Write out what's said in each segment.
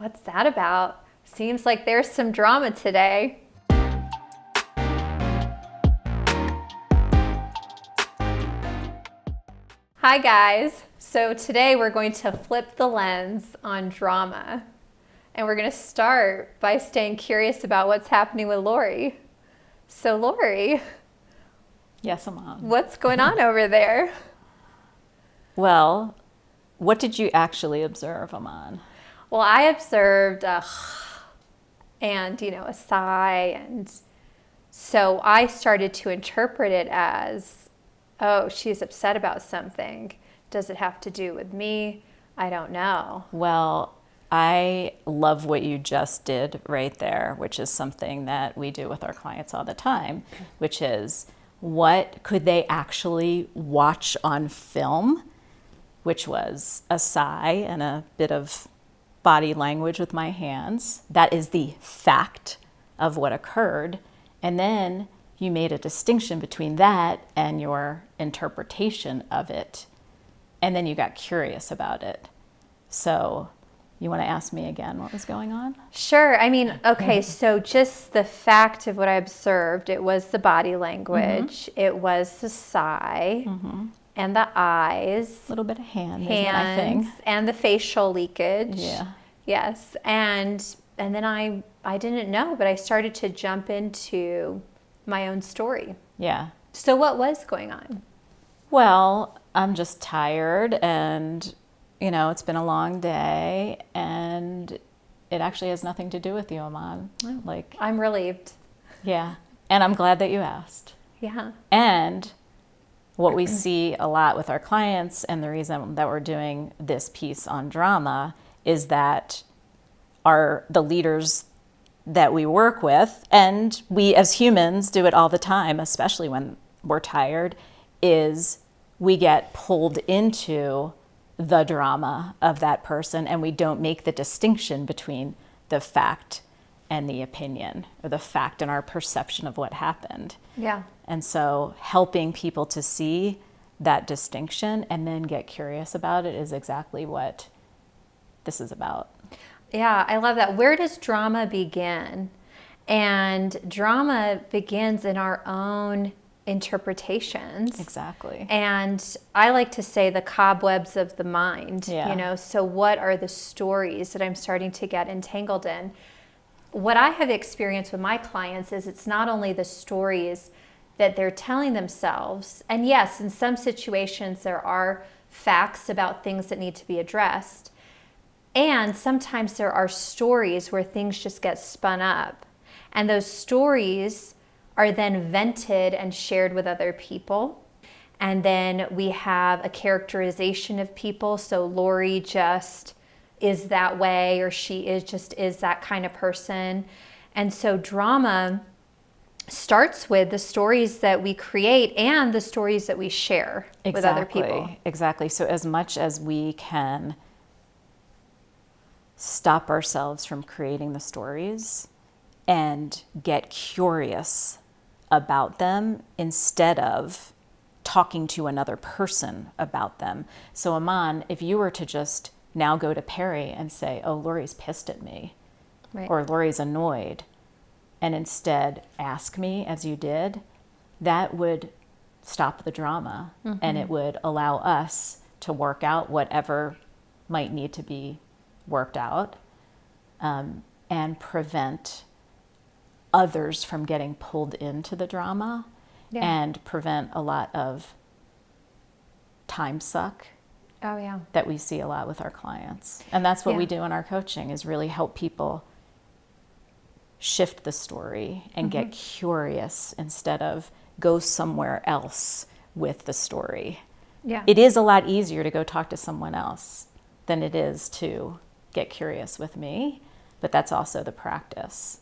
What's that about? Seems like there's some drama today. Hi guys. So today we're going to flip the lens on drama. And we're going to start by staying curious about what's happening with Lori. So Lori. Yes, Aman. What's going on over there? Well, what did you actually observe, Aman? Well, I observed and, a sigh. And so I started to interpret it as, oh, she's upset about something. Does it have to do with me? I don't know. Well, I love what you just did right there, which is something that we do with our clients all the time, which is what could they actually watch on film, which was a sigh and a bit of body language with my hands. That is the fact of what occurred. And then you made a distinction between that and your interpretation of it. And then you got curious about it. So you want to ask me again what was going on? Sure. Okay, so just the fact of what I observed, it was the body language, it was the sigh, and the eyes. A little bit of hand movement, I think. And the facial leakage. Yeah. Yes. And then I didn't know, but I started to jump into my own story. Yeah. So what was going on? Well, I'm just tired and, it's been a long day and it actually has nothing to do with you, Aman. Oh, I'm relieved. Yeah. And I'm glad that you asked. Yeah. And what we see a lot with our clients and the reason that we're doing this piece on drama is that the leaders that we work with, and we as humans do it all the time, especially when we're tired, is we get pulled into the drama of that person and we don't make the distinction between the fact and the opinion, or the fact and our perception of what happened. Yeah. And so helping people to see that distinction and then get curious about it is exactly what this is about. Yeah, I love that. Where does drama begin? And drama begins in our own interpretations. Exactly. And I like to say the cobwebs of the mind, so what are the stories that I'm starting to get entangled in? What I have experienced with my clients is it's not only the stories that they're telling themselves, and yes, in some situations there are facts about things that need to be addressed, and sometimes there are stories where things just get spun up, and those stories are then vented and shared with other people. And then we have a characterization of people. So Lori just is that way, or she is that kind of person. And so drama starts with the stories that we create and the stories that we share with other people. Exactly. So as much as we can stop ourselves from creating the stories and get curious about them instead of talking to another person about them. So Aman, if you were to just now go to Perry and say, oh, Lori's pissed at me, right, or Lori's annoyed, and instead ask me as you did, that would stop the drama and it would allow us to work out whatever might need to be worked out and prevent others from getting pulled into the drama and prevent a lot of time suck that we see a lot with our clients. And that's what we do in our coaching, is really help people shift the story and get curious instead of go somewhere else with the story. Yeah. It is a lot easier to go talk to someone else than it is to get curious with me, but that's also the practice.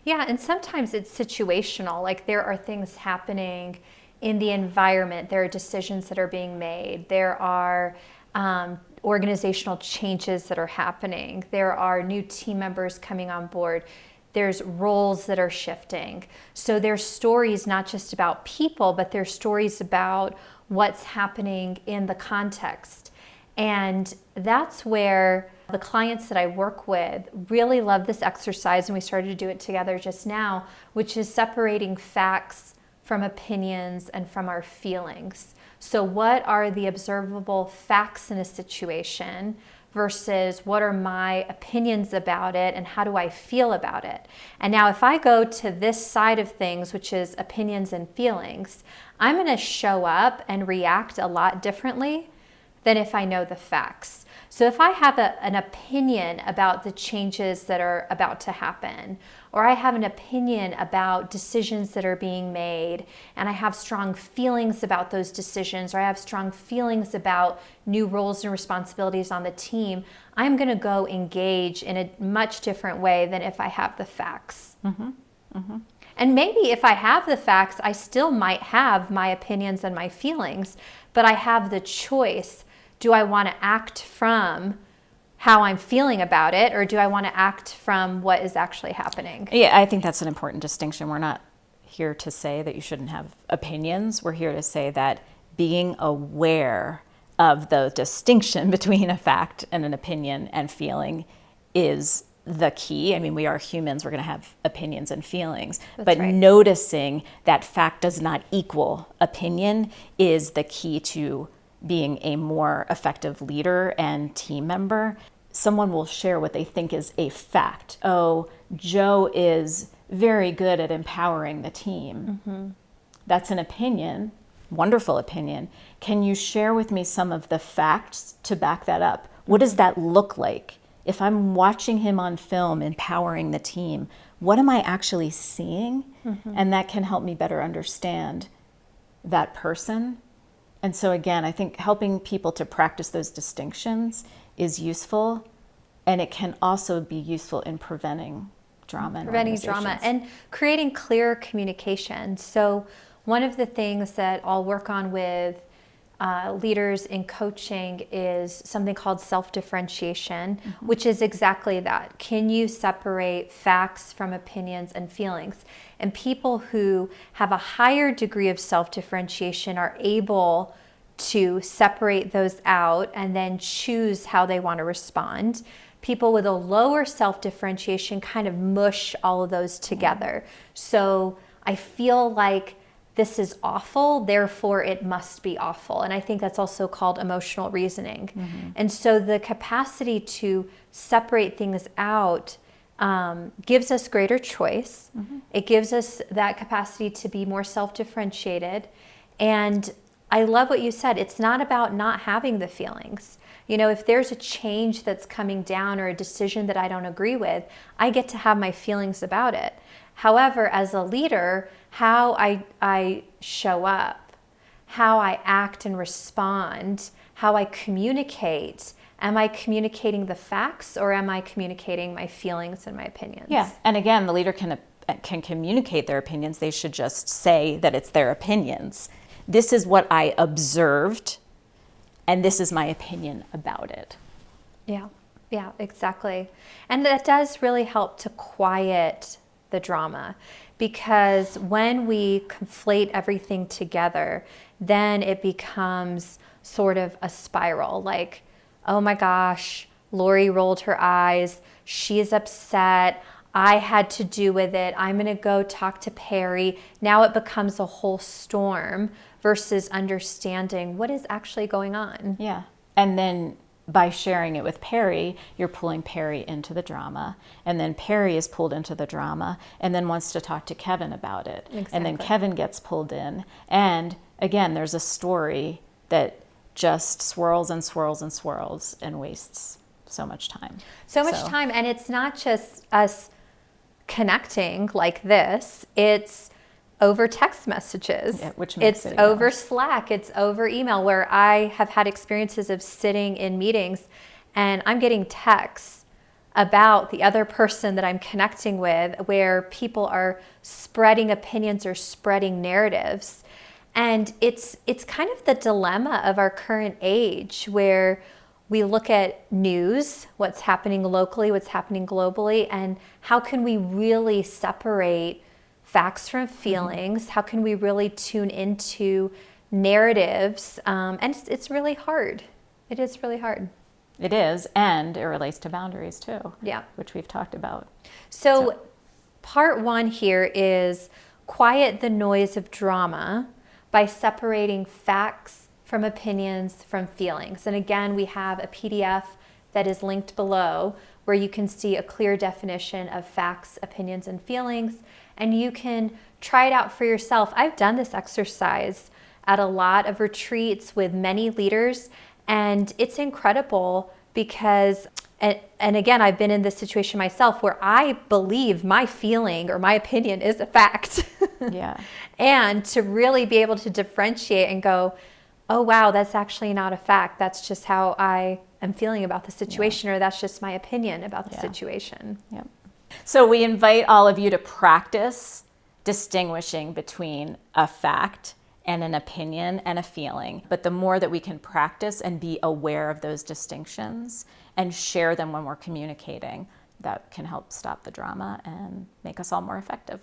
Yeah, and sometimes it's situational. Like there are things happening in the environment. There are decisions that are being made. There are organizational changes that are happening. There are new team members coming on board. There's roles that are shifting. So there's stories not just about people, but there's stories about what's happening in the context. And that's where The clients that I work with really love this exercise, and we started to do it together just now, which is separating facts from opinions and from our feelings. So what are the observable facts in a situation versus what are my opinions about it and how do I feel about it? And now if I go to this side of things, which is opinions and feelings, I'm going to show up and react a lot differently than if I know the facts. So if I have an opinion about the changes that are about to happen, or I have an opinion about decisions that are being made, and I have strong feelings about those decisions, or I have strong feelings about new roles and responsibilities on the team, I'm going to go engage in a much different way than if I have the facts. Mm-hmm. Mm-hmm. And maybe if I have the facts, I still might have my opinions and my feelings, but I have the choice. Do I want to act from how I'm feeling about it, or do I want to act from what is actually happening? Yeah, I think that's an important distinction. We're not here to say that you shouldn't have opinions. We're here to say that being aware of the distinction between a fact and an opinion and feeling is the key. I mean, we are humans. We're going to have opinions and feelings. But right. Noticing that fact does not equal opinion is the key to being a more effective leader and team member. Someone will share what they think is a fact. Oh, Joe is very good at empowering the team. Mm-hmm. That's an opinion, wonderful opinion. Can you share with me some of the facts to back that up? What does that look like? If I'm watching him on film empowering the team, what am I actually seeing? Mm-hmm. And that can help me better understand that person. And so again, I think helping people to practice those distinctions is useful, and it can also be useful in preventing drama. Preventing drama and creating clear communication. So one of the things that I'll work on with leaders in coaching is something called self-differentiation, mm-hmm. which is exactly that. Can you separate facts from opinions and feelings? And people who have a higher degree of self-differentiation are able to separate those out and then choose how they want to respond. People with a lower self-differentiation kind of mush all of those together. So I feel like this is awful, therefore it must be awful. And I think that's also called emotional reasoning. Mm-hmm. And so the capacity to separate things out gives us greater choice. Mm-hmm. It gives us that capacity to be more self-differentiated. And I love what you said. It's not about not having the feelings. You know, if there's a change that's coming down or a decision that I don't agree with, I get to have my feelings about it. However, as a leader, how I show up, how I act and respond, how I communicate, am I communicating the facts or am I communicating my feelings and my opinions? Yeah, and again, the leader can communicate their opinions. They should just say that it's their opinions. This is what I observed, and this is my opinion about it. Yeah, exactly. And that does really help to quiet the drama, because when we conflate everything together, then it becomes sort of a spiral. Like, oh my gosh, Lori rolled her eyes. She's upset. I had to do with it. I'm going to go talk to Perry. Now it becomes a whole storm versus understanding what is actually going on. Yeah. And then by sharing it with Perry, you're pulling Perry into the drama. And then Perry is pulled into the drama and then wants to talk to Kevin about it. Exactly. And then Kevin gets pulled in. And again, there's a story that just swirls and swirls and swirls and wastes so much time. So much time. And it's not just us connecting like this. It's over text messages. Yeah, which makes it's over Slack. It's over email, where I have had experiences of sitting in meetings and I'm getting texts about the other person that I'm connecting with, where people are spreading opinions or spreading narratives. And it's kind of the dilemma of our current age, where we look at news, what's happening locally, what's happening globally, and how can we really separate facts from feelings? Mm-hmm. How can we really tune into narratives? And it's really hard. It is really hard. It is, and it relates to boundaries too. Yeah. Which we've talked about. So part 1 here is quiet the noise of drama by separating facts from opinions from feelings. And again, we have a PDF that is linked below where you can see a clear definition of facts, opinions, and feelings. And you can try it out for yourself. I've done this exercise at a lot of retreats with many leaders, and it's incredible because, and again, I've been in this situation myself where I believe my feeling or my opinion is a fact. Yeah. And to really be able to differentiate and go, oh, wow, that's actually not a fact. That's just how I am feeling about the situation, or that's just my opinion about the situation. Yeah. So we invite all of you to practice distinguishing between a fact and an opinion and a feeling. But the more that we can practice and be aware of those distinctions and share them when we're communicating, that can help stop the drama and make us all more effective.